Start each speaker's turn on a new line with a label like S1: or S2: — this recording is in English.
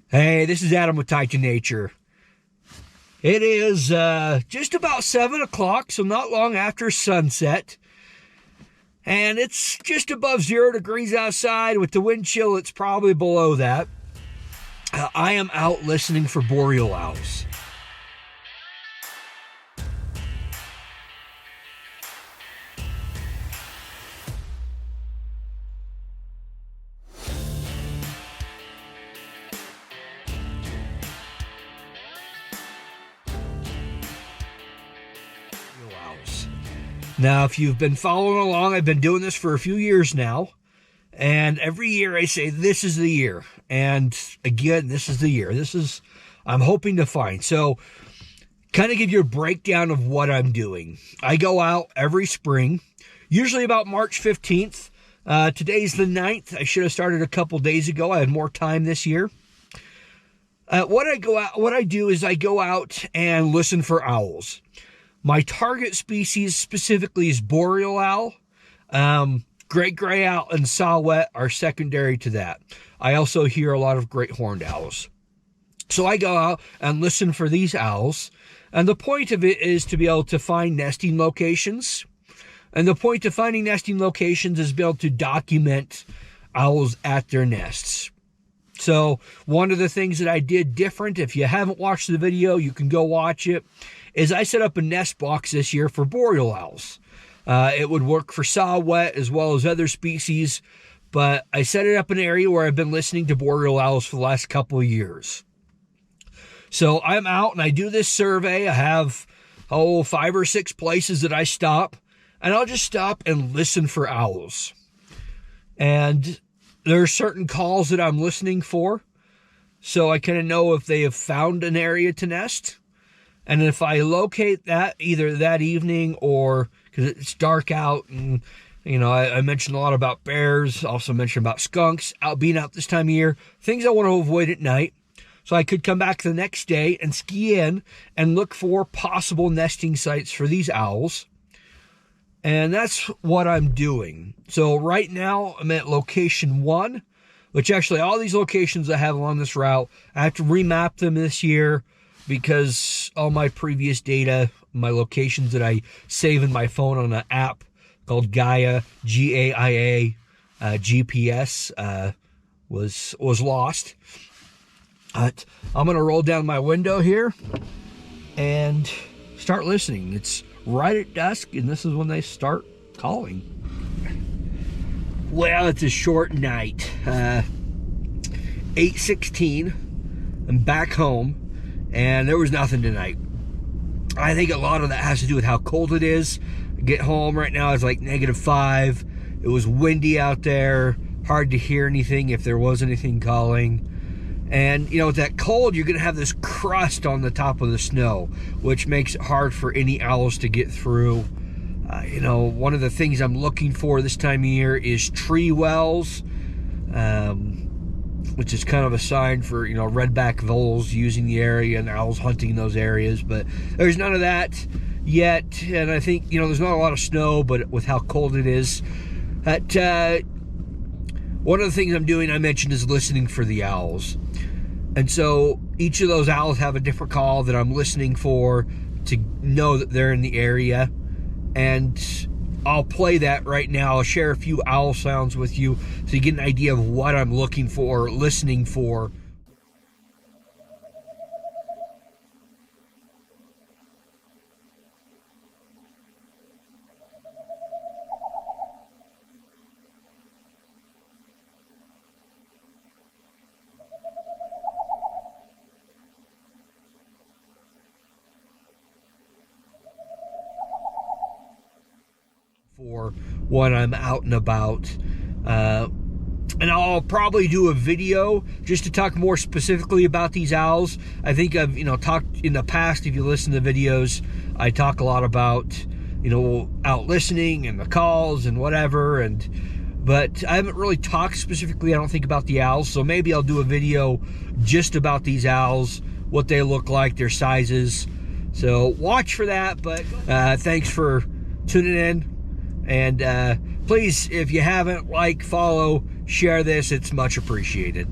S1: Hey, this is Adam with Titan Nature. It is just about 7 o'clock, so not long after sunset. And it's just above 0 degrees outside. With the wind chill, it's probably below that. I am out listening for boreal owls. Now, if you've been following along, I've been doing this for a few years now. And every year I say, this is the year. And again, this is the year. I'm hoping to find. So, kind of give you a breakdown of what I'm doing. I go out every spring, usually about March 15th. Today's the 9th. I should have started a couple days ago. I had more time this year. What I do is I go out and listen for owls. My target species specifically is boreal owl. Great gray owl and saw-whet are secondary to that. I also hear a lot of great horned owls. So I go out and listen for these owls. And the point of it is to be able to find nesting locations. And the point of finding nesting locations is to be able to document owls at their nests. So one of the things that I did different, if you haven't watched the video, you can go watch it, is I set up a nest box this year for boreal owls. It would work for saw-whet as well as other species, but I set it up in an area where I've been listening to boreal owls for the last couple of years. So I'm out and I do this survey. I have, 5 or 6 places that I stop, and I'll just stop and listen for owls. And there are certain calls that I'm listening for, so I kind of know if they have found an area to nest. And if I locate that either that evening or because it's dark out, and I mentioned a lot about bears, also mentioned about skunks being out this time of year, things I want to avoid at night. So I could come back the next day and ski in and look for possible nesting sites for these owls. And that's what I'm doing. So right now I'm at location 1, which actually all these locations I have along this route, I have to remap them this year because all my previous data, my locations that I save in my phone on an app called Gaia, G-A-I-A, GPS, was lost. But I'm going to roll down my window here and start listening. It's right at dusk, and this is when they start calling. Well, it's a short night. 8:16. I'm back home. And there was nothing tonight. I think a lot of that has to do with how cold it is. I get home right now, it's like -5. It was windy out there. Hard to hear anything if there was anything calling. And, with that cold, you're going to have this crust on the top of the snow, which makes it hard for any owls to get through. One of the things I'm looking for this time of year is tree wells. Which is kind of a sign for, redback voles using the area and owls hunting those areas. But there's none of that yet. And I think, there's not a lot of snow, but with how cold it is. One of the things I'm doing, I mentioned, is listening for the owls. And so each of those owls have a different call that I'm listening for to know that they're in the area. And I'll play that right now. I'll share a few owl sounds with you so you get an idea of what I'm looking for, listening for. For when I'm out and about. And I'll probably do a video just to talk more specifically about these owls. I think I've, talked in the past, if you listen to videos, I talk a lot about, out listening and the calls and whatever. But I haven't really talked specifically, I don't think, about the owls. So maybe I'll do a video just about these owls, what they look like, their sizes. So watch for that. But thanks for tuning in. And please, if you haven't, follow, share this. It's much appreciated.